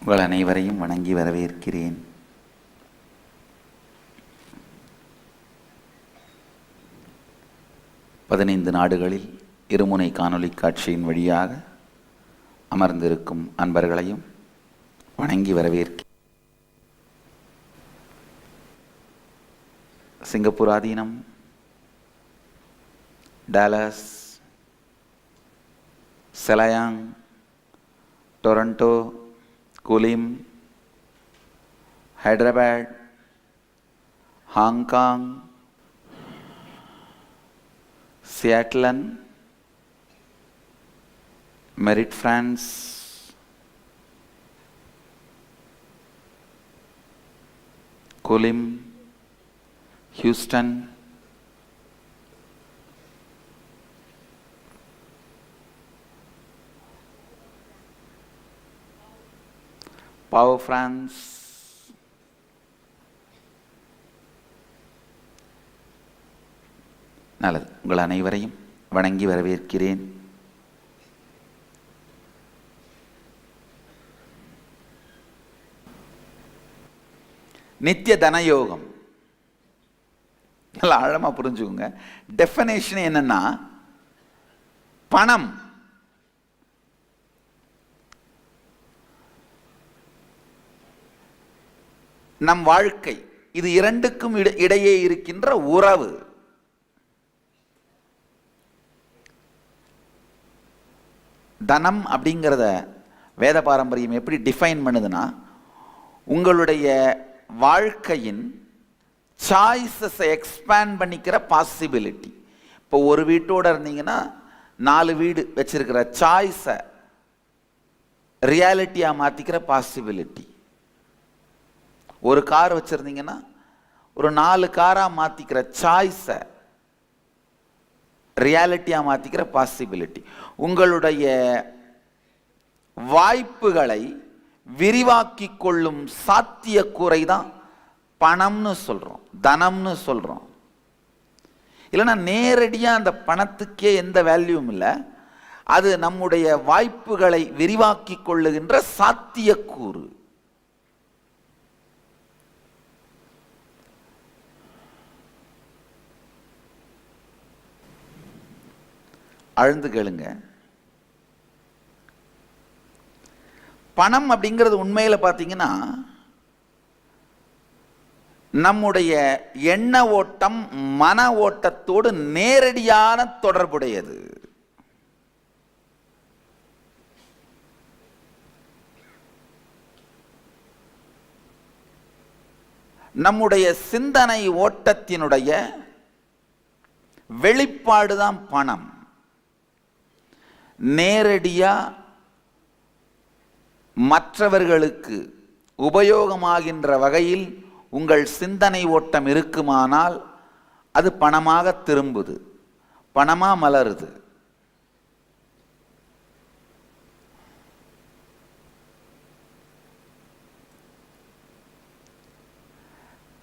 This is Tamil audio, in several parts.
உங்கள் அனைவரையும் வணங்கி வரவேற்கிறேன். பதினைந்து நாடுகளில் இருமுனை காணொளி காட்சியின் வழியாக அமர்ந்திருக்கும் அன்பர்களையும் வணங்கி வரவேற்கிறேன். Singapore Aadheenam, Dallas, Selayang, Toronto, Kulim, Hyderabad, Hong Kong, சியாட்லன், மெரிட் பிரான்ஸ், குலிம், ஹியூஸ்டன், பாவோ பிரான்ஸ், நல்லது. உங்கள் அனைவரையும் வணங்கி வரவேற்கிறேன். நித்திய தனயோகம் நல்லா ஆழமா புரிஞ்சுக்கோங்க. டெஃபினேஷன் என்னன்னா, பணம் நம் வாழ்க்கை, இது இரண்டுக்கும் இடையே இருக்கின்ற உறவு. தனம் அப்படிங்கிறத வேத பாரம்பரியம் எப்படி டிஃபைன் பண்ணுதுன்னா, உங்களுடைய வாழ்க்கையின் சாய்ஸஸை எக்ஸ்பேண்ட் பண்ணிக்கிற பாசிபிலிட்டி. இப்போ ஒரு வீட்டோட இருந்தீங்கன்னா 4 வீடு வச்சிருக்கிற சாய்ஸை ரியாலிட்டியாக மாற்றிக்கிற பாசிபிலிட்டி. ஒரு கார் வச்சுருந்தீங்கன்னா ஒரு 4 காராக மாற்றிக்கிற சாய்ஸை ரியாலிட்டியாக மாற்றிக்கிற பாசிபிலிட்டி. உங்களுடைய வாய்ப்புகளை விரிவாக்கி கொள்ளும் சாத்தியக்கூறை தான் பணம்னு சொல்கிறோம், தனம்னு சொல்கிறோம். இல்லைன்னா நேரடியாக அந்த பணத்துக்கே எந்த வேல்யூவும் இல்லை, அது நம்முடைய வாய்ப்புகளை விரிவாக்கி கொள்ளுகின்ற சாத்தியக்கூறு. அழுந்து கேளுங்க. பணம் அப்படிங்கிறது உண்மையில பார்த்தீங்கன்னா நம்முடைய எண்ண ஓட்டம், மன ஓட்டத்தோடு நேரடியான தொடர்புடையது. நம்முடைய சிந்தனை ஓட்டத்தினுடைய வெளிப்பாடுதான் பணம். நேரடியா மற்றவர்களுக்கு உபயோகமாகின்ற வகையில் உங்கள் சிந்தனை ஓட்டம் இருக்குமானால் அது பணமாக திரும்புது, பணமா மலருது.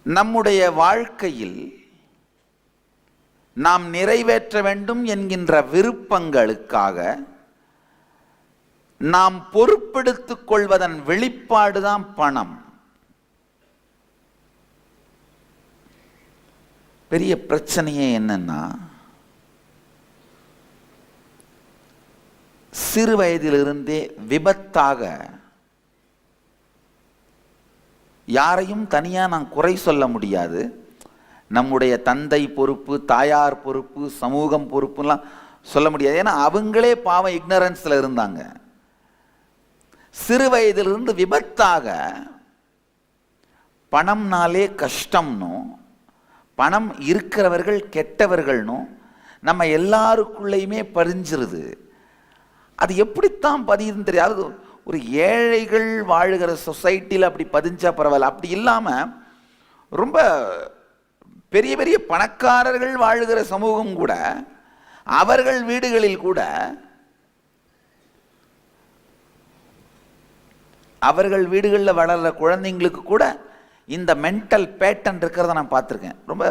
நம்முடைய வாழ்க்கையில் நாம் நிறைவேற்ற வேண்டும் என்கின்ற விருப்பங்களுக்காக நாம் பொறுப்பெடுத்துக் கொள்வதன் வெளிப்பாடுதான் பணம். பெரிய பிரச்சனையே என்னன்னா, சிறு வயதிலிருந்தே விபத்தாக, யாரையும் தனியா நான் குறை சொல்ல முடியாது, நம்முடைய தந்தை பொறுப்பு, தாயார் பொறுப்பு, சமூகம் பொறுப்புலாம் சொல்ல முடியாது. ஏன்னா அவங்களே பாவம் இக்னரன்ஸ்ல இருந்தாங்க. சிறு வயதிலிருந்து விபத்தாக பணம்னாலே கஷ்டம்னும், பணம் இருக்கிறவர்கள் கெட்டவர்கள்னும் நம்ம எல்லாருக்குள்ளேயுமே பதிஞ்சிருது. அது எப்படித்தான் பதியுதுன்னு தெரியாது. ஒரு ஏழைகள் வாழுகிற சொசைட்டியில் அப்படி பதிஞ்சா பரவாயில்ல, அப்படி இல்லாமல் ரொம்ப பெரிய பெரிய பணக்காரர்கள் வாழுகிற சமூகம் கூட, அவர்கள் வீடுகளில் கூட, அவர்கள் வீடுகளில் வளர்கிற குழந்தைங்களுக்கு கூட இந்த மென்டல் பேட்டர்ன் இருக்கிறத நான் பார்த்துருக்கேன். ரொம்ப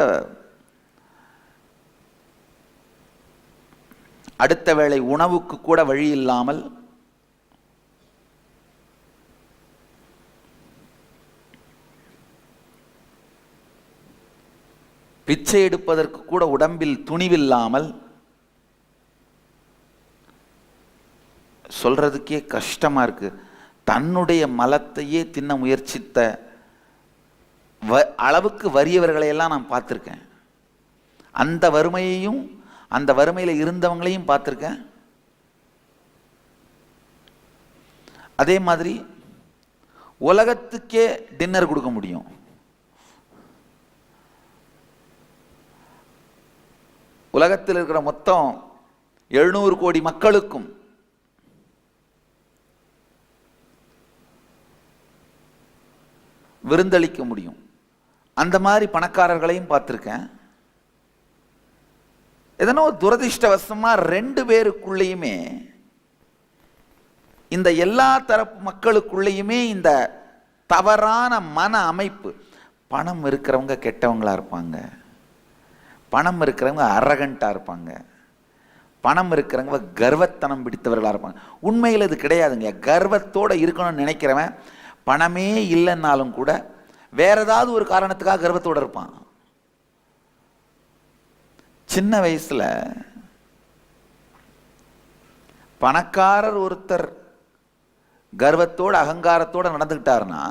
அடுத்த வேளை உணவுக்கு கூட வழி இல்லாமல் பிச்சை எடுப்பதற்கு கூட உடம்பில் துணிவில்லாமல், சொல்றதுக்கே கஷ்டமா இருக்கு, தன்னுடைய மலத்தையே தின்ன முயற்சித்த அளவுக்கு வறியவர்களையெல்லாம் நான் பார்த்துருக்கேன். அந்த வறுமையையும் அந்த வறுமையில் இருந்தவங்களையும் பார்த்துருக்கேன். அதே மாதிரி உலகத்துக்கே டின்னர் கொடுக்க முடியும். உலகத்தில் இருக்கிற மொத்தம் 700 கோடி மக்களுக்கும் விருந்தளிக்க முடியும். அந்த மாதிரி பணக்காரர்களையும் பார்த்துருக்கேன். எதனோ துரதிர்ஷ்டவசமா 2 பேருக்குள்ளேயுமே, இந்த எல்லா தரப்பு மக்களுக்குள்ளேயுமே இந்த தவறான மன அமைப்பு. பணம் இருக்கிறவங்க கெட்டவங்களா இருப்பாங்க, பணம் இருக்கிறவங்க அரகண்டா இருப்பாங்க, பணம் இருக்கிறவங்க கர்வத்தனம் பிடித்தவர்களா இருப்பாங்க. உண்மையில் இது கிடையாதுங்க. கர்வத்தோட இருக்கணும்னு நினைக்கிறவன் பணமே இல்லைன்னாலும் கூட வேற ஏதாவது ஒரு காரணத்துக்காக கர்வத்தோட இருப்பான். சின்ன வயசுல பணக்காரர் ஒருத்தர் கர்வத்தோட அகங்காரத்தோட நடந்துக்கிட்டாருன்னா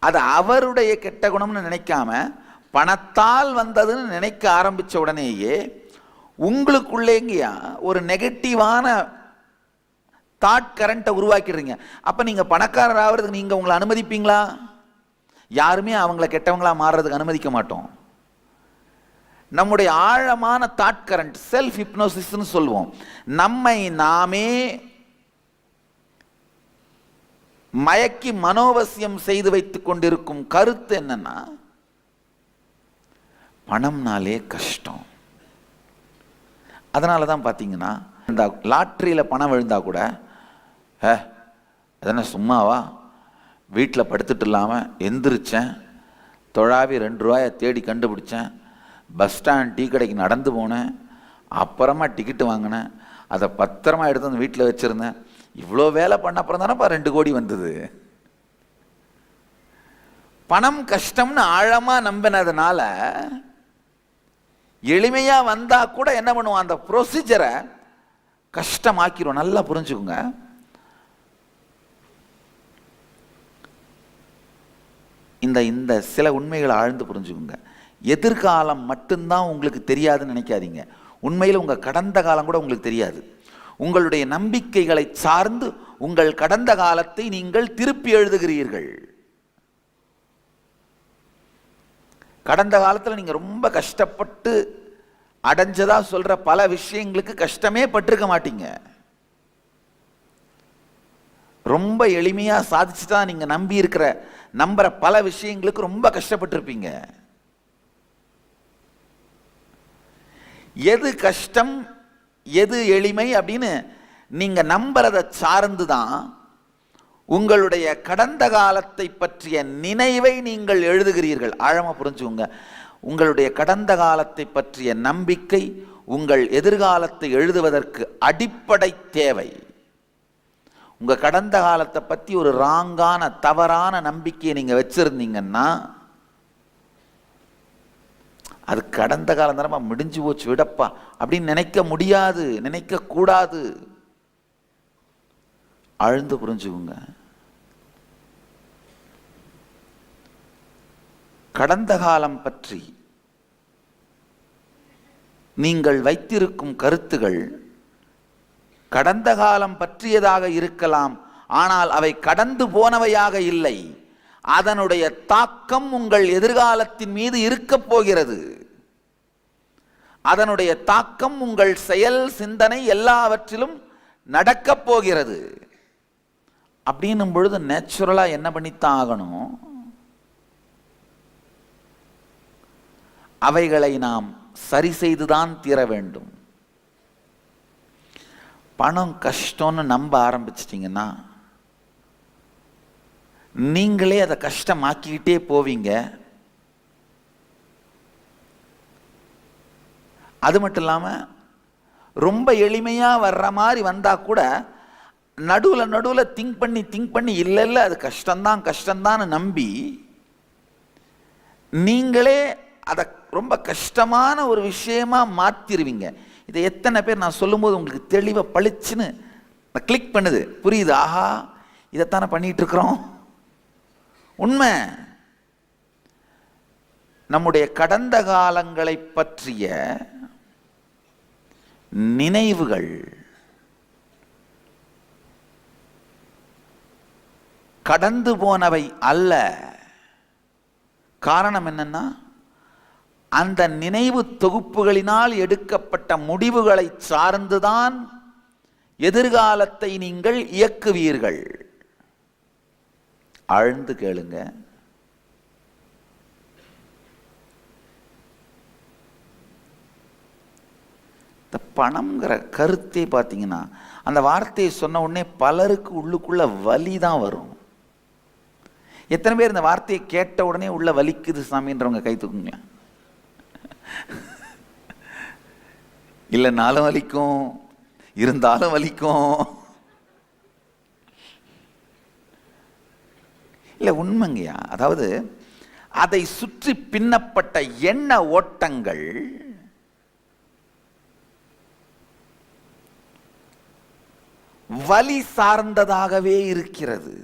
அது அவருடைய கெட்ட குணம்னு நினைக்காம பணத்தால் வந்ததுன்னு நினைக்க ஆரம்பிச்ச உடனேயே உங்களுக்குள்ளேங்கயா ஒரு நெகட்டிவான தாட் கரண்ட்டை உருவாக்கிடுறீங்க. அப்ப நீங்க பணக்காரர் ஆகிறதுக்கு நீங்க உங்களை அனுமதிப்பீங்களா? யாருமே அவங்கள கெட்டவங்களா மாறுறதுக்கு அனுமதிக்க மாட்டோம். நம்முடைய ஆழமான தாட் கரண்ட், செல்ஃப் ஹிப்னோசிஸ்னு சொல்லுவோம். நம்மை நாமே மயக்கி மனோவசியம் செய்து வைத்துக் கொண்டிருக்கும் கருத்து என்னன்னா, பணம்னாலே கஷ்டம். அதனால தான் பார்த்தீங்கன்னா, இந்த லாட்ரியில் பணம் விழுந்தா கூட அதென்ன சும்மாவா, வீட்டில் படுத்துட்டு இல்லாமல் எந்திரிச்சேன், தொழாவி 2 ரூபாயை தேடி கண்டுபிடிச்சேன், பஸ் ஸ்டாண்ட் டீ கடைக்கு நடந்து போனேன், அப்புறமா டிக்கெட்டு வாங்கினேன், அதை பத்திரமா எடுத்து வந்து வீட்டில் வச்சுருந்தேன், இவ்வளோ வேலை பண்ண அப்புறம் தானேப்பா 2 கோடி வந்தது. பணம் கஷ்டம்னு ஆழமாக நம்பினதுனால எளிமையா வந்தா கூட என்ன பண்ணுவோம், அந்த ப்ரொசீஜரை கஷ்டமாக்கிரும். நல்லா புரிஞ்சுக்குங்க. இந்த சில உண்மைகளை ஆழ்ந்து புரிஞ்சுக்குங்க. எதிர்காலம் மட்டும்தான் உங்களுக்கு தெரியாதுன்னு நினைக்காதீங்க. உண்மையில் உங்க கடந்த காலம் கூட உங்களுக்கு தெரியாது. உங்களுடைய நம்பிக்கைகளை சார்ந்து உங்கள் கடந்த காலத்தை நீங்கள் திருப்பி எழுதுகிறீர்கள். கடந்த காலத்தில் நீங்க ரொம்ப கஷ்டப்பட்டு அடைஞ்சதா சொல்ற பல விஷயங்களுக்கு கஷ்டமே பட்டிருக்க மாட்டீங்க. ரொம்ப எளிமையா சாதிச்சுட்டா நீங்க நம்புற பல விஷயங்களுக்கு ரொம்ப கஷ்டப்பட்டிருப்பீங்க. எது கஷ்டம் எது எளிமை அப்படின்னு நீங்க நம்புறதை சார்ந்துதான் உங்களுடைய கடந்த காலத்தை பற்றிய நினைவை நீங்கள் எழுதுகிறீர்கள். ஆழமா புரிஞ்சுங்க. உங்களுடைய கடந்த காலத்தை பற்றிய நம்பிக்கை உங்கள் எதிர்காலத்தை எழுதுவதற்கு அடிப்படை தேவை. உங்க கடந்த காலத்தை பத்தி ஒரு ராங்கான தவறான நம்பிக்கையை நீங்க வச்சிருந்தீங்கன்னா, அது கடந்த காலம் தானப்பா, முடிஞ்சு போச்சு விடப்பா அப்படின்னு நினைக்க முடியாது, நினைக்க கூடாது. ஆழ்ந்து புரிஞ்சுக்குங்க. கடந்த காலம் பற்றி நீங்கள் வைத்திருக்கும் கருத்துகள் கடந்த காலம் பற்றியதாக இருக்கலாம், ஆனால் அவை கடந்து போனவையாக இல்லை. அதனுடைய தாக்கம் உங்கள் எதிர்காலத்தின் மீது இருக்க போகிறது. அதனுடைய தாக்கம் உங்கள் செயல், சிந்தனை எல்லாவற்றிலும் நடக்கப் போகிறது. அப்படின்னும் பொழுது நேச்சுரலா என்ன பண்ணித்தான் ஆகணும், அவைகளை நாம் சரி செய்துதான் தீர வேண்டும். பணம் கஷ்டம்னு நம்ப ஆரம்பிச்சிட்டீங்கன்னா நீங்களே அதை கஷ்டமாக்கிக்கிட்டே போவீங்க. அது மட்டும் இல்லாம ரொம்ப எளிமையா வர்ற மாதிரி வந்தா கூட நடுவுல திங்க் பண்ணி இல்ல அது கஷ்டம்தான் நம்பி நீங்களே அதை ரொம்ப கஷ்டமான ஒரு விஷயமா மாத்திருவீங்க. இதை எத்தனை பேர் நான் சொல்லும்போது உங்களுக்கு தெளிவாக பளிச்சுன்னு கிளிக் பண்ணுது, புரியுது? ஆஹா, இதைத்தானே பண்ணிட்டு இருக்கிறோம். உண்மை. நம்முடைய கடந்த காலங்களை பற்றிய நினைவுகள் கடந்து போனவை அல்ல. காரணம் என்னன்னா, அந்த நினைவு தொகுப்புகளினால் எடுக்கப்பட்ட முடிவுகளை சார்ந்துதான் எதிர்காலத்தை நீங்கள் இயக்குவீர்கள். ஆழ்ந்து கேளுங்க. இந்த பணம்ங்கிற கருத்தை பார்த்தீங்கன்னா, அந்த வார்த்தையை சொன்ன உடனே பலருக்கு உள்ளுக்குள்ள வலி தான் வரும். எத்தனை பேர் இந்த வார்த்தையை கேட்ட உடனே உள்ள வலிக்குது சாமின்றவங்க கை தூக்குங்க. இல்லைனாலும் வலிக்கும், இருந்தாலும் வலிக்கும். இல்லை, உண்மைங்கய்யா. அதாவது அதை சுற்றி பின்னப்பட்ட எண்ண ஓட்டங்கள் வலி சார்ந்ததாகவே இருக்கிறது.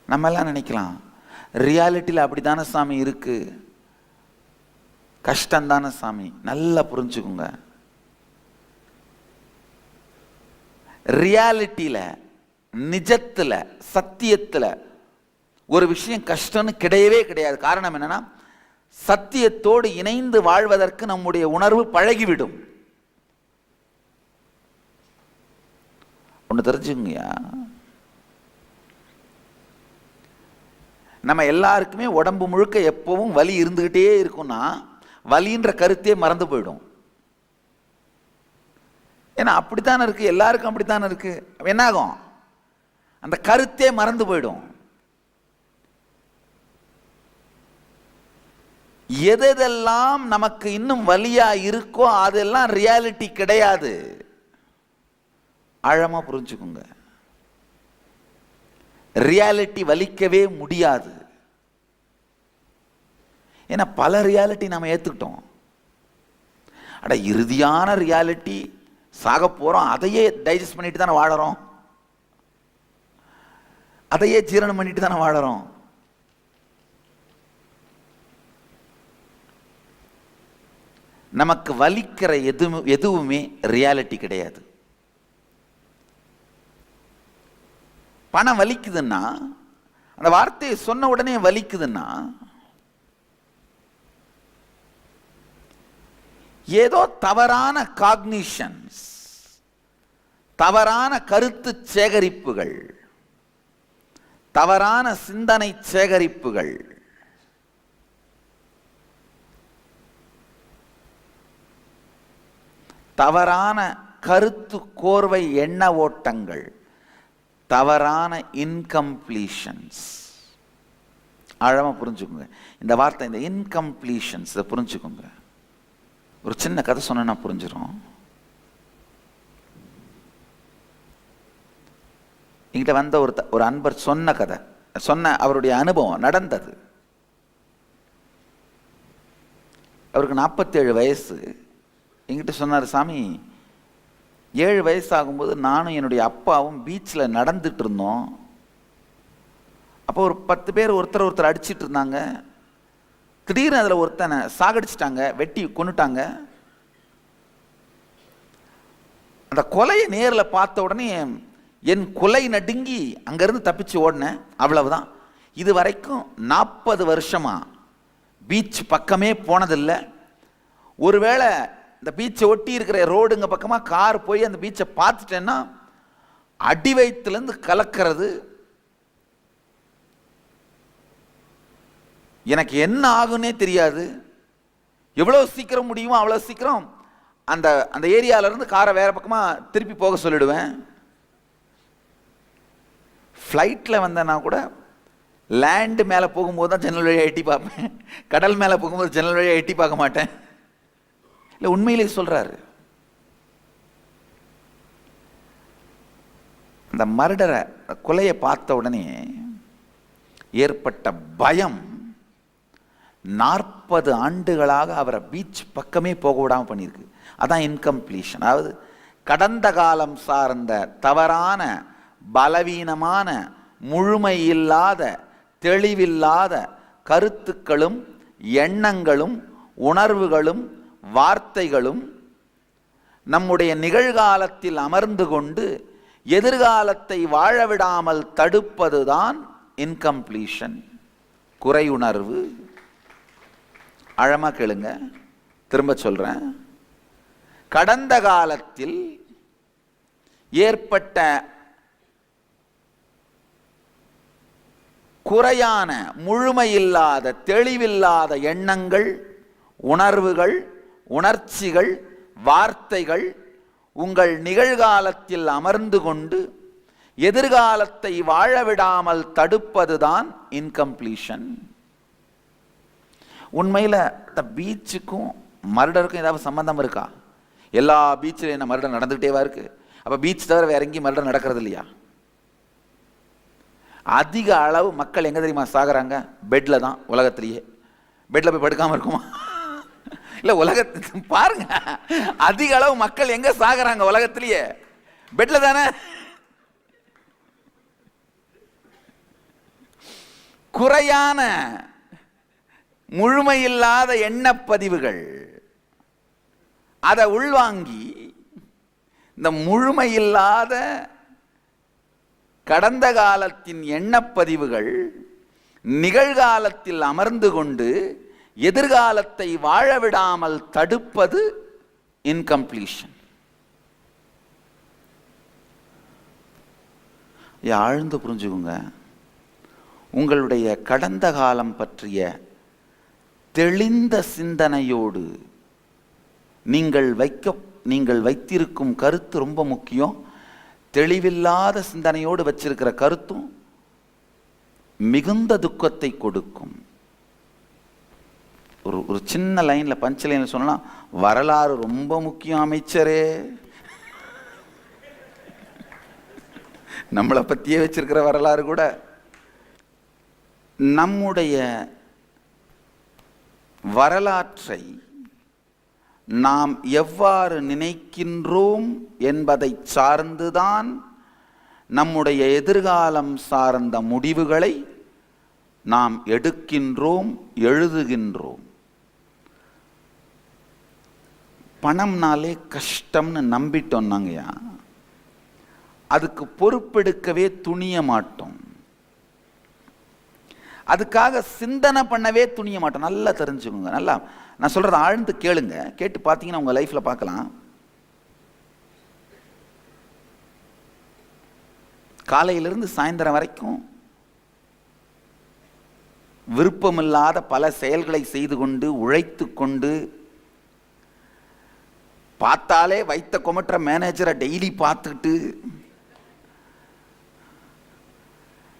நம்ம எல்லாம் நினைக்கலாம், ரியாலிட்டியில் அப்படித்தானே சாமி இருக்கு, கஷ்டம்தானே சாமி. நல்லா புரிஞ்சுக்குங்க, ரியாலிட்டியில், நிஜத்தில், சத்தியத்தில் ஒரு விஷயம் கஷ்டம்னு கிடையவே கிடையாது. காரணம் என்னன்னா, சத்தியத்தோடு இணைந்து வாழ்வதற்கு நம்முடைய உணர்வு பழகிவிடும். ஒன்று தெரிஞ்சுங்கய்யா, நம்ம எல்லாருக்குமே உடம்பு முழுக்க எப்பவும் வலி இருந்துகிட்டே இருக்கும்னா வலின்ற கருத்தே மறந்து போயிடும். ஏன்னா அப்படித்தானே இருக்கு, எல்லாருக்கும் அப்படித்தானே இருக்கு. என்ன ஆகும்? அந்த கருத்தே மறந்து போயிடும். எதெல்லாம் நமக்கு இன்னும் வலியா இருக்கோ அதெல்லாம் ரியாலிட்டி கிடையாது. ஆழமா புரிஞ்சுக்குங்க, ரியாலிட்டி வலிக்கவே முடியாது. ஏன்னா பல ரியாலிட்டி நாம ஏத்துக்கிட்டோம். அட, இறுதியான ரியாலிட்டி சாக போறோம், அதையே டைஜஸ்ட் பண்ணிட்டு தானே வாழறோம், அதையே ஜீரணம் பண்ணிட்டு தானே வாழறோம். நமக்கு வலிக்கிற எதுவுமே ரியாலிட்டி கிடையாது. பணம் வலிக்குதுன்னா, அந்த வார்த்தையை சொன்ன உடனே வலிக்குதுன்னா, ஏதோ தவறான காக்னிஷன்ஸ், தவறான கருத்து சேகரிப்புகள், தவறான சிந்தனை சேகரிப்புகள், தவறான கருத்து கோர்வை எண்ண ஓட்டங்கள், தவறான இன்கம்ப்ளீஷன்ஸ். ஆழமா புரிஞ்சுக்கோங்க இந்த வார்த்தை, இந்த இன்கம்ப்ளீஷன்ஸ் புரிஞ்சுக்கோங்க. ஒரு சின்ன கதை சொன்னா புரிஞ்சிடும். என்கிட்ட வந்த ஒரு அன்பர் சொன்ன கதை, சொன்ன அவருடைய அனுபவம் நடந்தது. அவருக்கு 47 வயசு. என்கிட்ட சொன்னார், சாமி 7 வயசு ஆகும்போது நானும் என்னுடைய அப்பாவும் பீச்சில் நடந்துட்டு இருந்தோம். அப்போ ஒரு 10 பேர் ஒருத்தர் அடிச்சிட்டு இருந்தாங்க. திடீர்னு அதில் ஒருத்தனை சாகடிச்சிட்டாங்க, வெட்டி கொன்னுட்டாங்க. அந்த கொலையை நேரில் பார்த்த உடனே என் கொலை நடுங்கி அங்கேருந்து தப்பிச்சு ஓடினேன். அவ்வளவுதான். இது வரைக்கும் 40 வருஷமா பீச் பக்கமே போனதில்லை. ஒருவேளை இந்த பீச்சை ஒட்டி இருக்கிற ரோடுங்க பக்கமாக கார் போய் அந்த பீச்சை பார்த்துட்டேன்னா அடி வயிற்றுலேருந்து கலக்கிறது. எனக்கு என்ன ஆகுன்னே தெரியாது. எவ்வளோ சீக்கிரம் முடியுமோ அவ்வளோ சீக்கிரம் அந்த அந்த ஏரியாவிலேருந்து காரை வேற பக்கமாக திருப்பி போக சொல்லிடுவேன். ஃப்ளைட்டில் வந்தேன்னா கூட லேண்டு மேலே போகும்போது தான் ஜன்னல் வழியாக எட்டி பார்ப்பேன். கடல் மேலே போகும்போது ஜன்னல் வழியாக எட்டி பார்க்க மாட்டேன். இல்லை, உண்மையிலே சொல்கிறாரு. அந்த அந்த மர்டரை, கொலையை பார்த்த உடனே ஏற்பட்ட பயம் 40 ஆண்டுகளாக அவரை பீச் பக்கமே போக விடாமல் பண்ணியிருக்கு. அதான் இன்கம்ப்ளீஷன். அதாவது கடந்த காலம் சார்ந்த தவறான, பலவீனமான, முழுமை இல்லாத, தெளிவில்லாத கருத்துக்களும் எண்ணங்களும் உணர்வுகளும் வார்த்தைகளும் நம்முடைய நிகழ்காலத்தில் அமர்ந்து கொண்டு எதிர்காலத்தை வாழவிடாமல் தடுப்பதுதான் இன்கம்ப்ளீஷன், குறையுணர்வு. ஆழமா கேளுங்க, திரும்ப சொல்றேன். கடந்த காலத்தில் ஏற்பட்ட குறையான, முழுமையில்லாத, தெளிவில்லாத எண்ணங்கள், உணர்வுகள், உணர்ச்சிகள், வார்த்தைகள் உங்கள் நிகழ்காலத்தில் அமர்ந்து கொண்டு எதிர்காலத்தை வாழவிடாமல் தடுப்பதுதான் இன்கம்ப்ளீஷன். உண்மையில் இந்த பீச்சுக்கும் மர்டருக்கும் ஏதாவது சம்பந்தம் இருக்கா? எல்லா பீச்சில் என்ன மர்டர் நடந்துகிட்டேவா இருக்கு? அப்போ பீச் தவிர வேற எங்கேயும் மர்டர் நடக்கிறது இல்லையா? அதிக அளவு மக்கள் எங்கே தெரியுமா சாகுறாங்க? பெட்டில் தான். உலகத்திலேயே பெட்டில் போய் படுக்காமல் இருக்குமா? இல்லை, உலகத்து பாருங்க, அதிக அளவு மக்கள் எங்கே சாகுறாங்க உலகத்திலேயே? பெட்டில் தானே. குறையான, முழுமையில்லாத எண்ணப்பதிவுகள் அதை உள்வாங்கி இந்த முழுமையில்லாத கடந்த காலத்தின் எண்ணப்பதிவுகள் நிகழ்காலத்தில் அமர்ந்து கொண்டு எதிர்காலத்தை வாழவிடாமல் தடுப்பது இன்கம்ப்ளீஷன். ஆழ்ந்து புரிஞ்சுக்குங்க. உங்களுடைய கடந்த காலம் பற்றிய தெளிந்த சிந்தனையோடு நீங்கள் வைத்திருக்கும் கருத்து ரொம்ப முக்கியம். தெளிவில்லாத சிந்தனையோடு வச்சிருக்கிற கருத்தும் மிகுந்த துக்கத்தை கொடுக்கும். ஒரு சின்ன லைன்ல, பஞ்ச் லைன்ல சொன்னா, வரலாறு ரொம்ப முக்கியம் அமைச்சரே. நம்மளை பத்தியே வச்சிருக்கிற வரலாறு கூட. நம்முடைய வரலாற்றை நாம் எவ்வாறு நினைக்கின்றோம் என்பதை சார்ந்துதான் நம்முடைய எதிர்காலம் சார்ந்த முடிவுகளை நாம் எடுக்கின்றோம், எழுதுகின்றோம். பணம்னாலே கஷ்டம்னு நம்பிட்டோம் நாங்கயா, அதுக்கு பொறுப்பெடுக்கவே துணிய மாட்டோம், அதுக்காக சிந்தனை பண்ணவே துணிய மாட்டோம். நல்லா தெரிஞ்சுக்கோங்க. நல்லா நான் சொல்றத ஆழ்ந்து கேளுங்க. கேட்டு பார்த்தீங்கன்னா உங்க லைஃப்ல பார்க்கலாம். காலையிலிருந்து சாயந்தரம் வரைக்கும் விருப்பமில்லாத பல செயல்களை செய்து கொண்டு, உழைத்து கொண்டு, பார்த்தாலே வைத்த கொமட்டுற மேனேஜரை டெய்லி பார்த்துக்கிட்டு,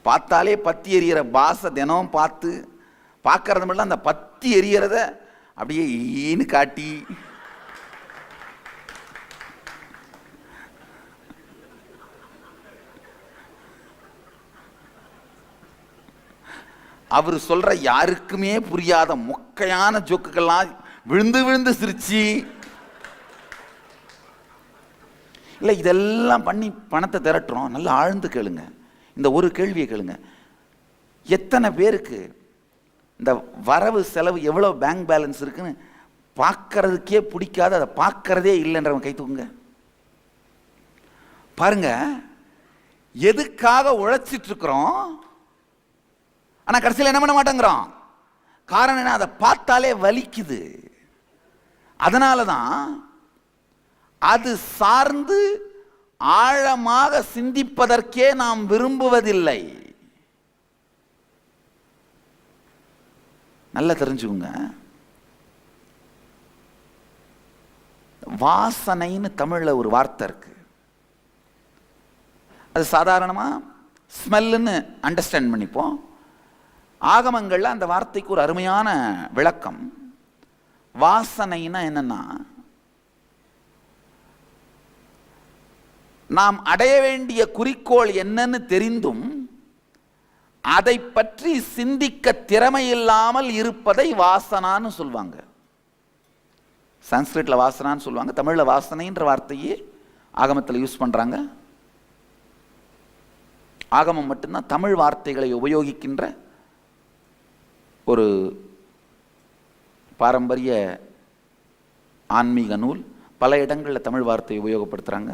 பார்த்தாலே பத்தி எரியற பாச தினம் பார்த்து, பார்க்கறது மட்டும் அந்த பத்தி எரியறத அப்படியே ஈன்னு காட்டி, அவர் சொல்ற யாருக்குமே புரியாத மொக்கையான ஜோக்குகள்லாம் விழுந்து விழுந்து சிரிச்சு, இல்லை இதெல்லாம் பண்ணி பணத்தை திரட்டுறோம். நல்லா ஆழ்ந்து கேளுங்க. இந்த ஒரு கேள்வியை கேளுங்க. எத்தனை பேருக்கு இந்த வரவு செலவு எவ்வளோ பேங்க் பேலன்ஸ் இருக்குன்னு பார்க்கறதுக்கே பிடிக்காது, அதை பார்க்கறதே இல்லைன்றவங்க கை தூக்குங்க. பாருங்க, எதுக்காக உழைச்சிட்டு இருக்கிறோம், ஆனால் கடைசியில் என்ன பண்ண மாட்டேங்கிறோம். காரணம் என்ன? அதை பார்த்தாலே வலிக்குது. அதனால தான் அது சார்ந்து ஆழமாக சிந்திப்பதற்கே நாம் விரும்புவதில்லை. நல்லா தெரிஞ்சுக்குங்க. வாசனைன்னு தமிழ்ல ஒரு வார்த்தை இருக்கு. அது சாதாரணமா ஸ்மெல்லுன்னு அண்டர்ஸ்டாண்ட் பண்ணிப்போம். ஆகமங்கள்ல அந்த வார்த்தைக்கு ஒரு அருமையான விளக்கம். வாசனைன்னா என்னன்னா, நாம் அடைய வேண்டிய குறிக்கோள் என்னன்னு தெரிந்தும் அதை பற்றி சிந்திக்க திறமை இல்லாமல் இருப்பதை வாசனான்னு சொல்லுவாங்க. சன்ஸ்கிரிட்ல வாசனான்னு சொல்லுவாங்க, தமிழ்ல வாசனைன்ற வார்த்தையே ஆகமத்தில் யூஸ் பண்றாங்க. ஆகமம் மட்டும்தான் தமிழ் வார்த்தைகளை உபயோகிக்கின்ற ஒரு பாரம்பரிய ஆன்மீக நூல். பல இடங்களில் தமிழ் வார்த்தையை உபயோகப்படுத்துறாங்க.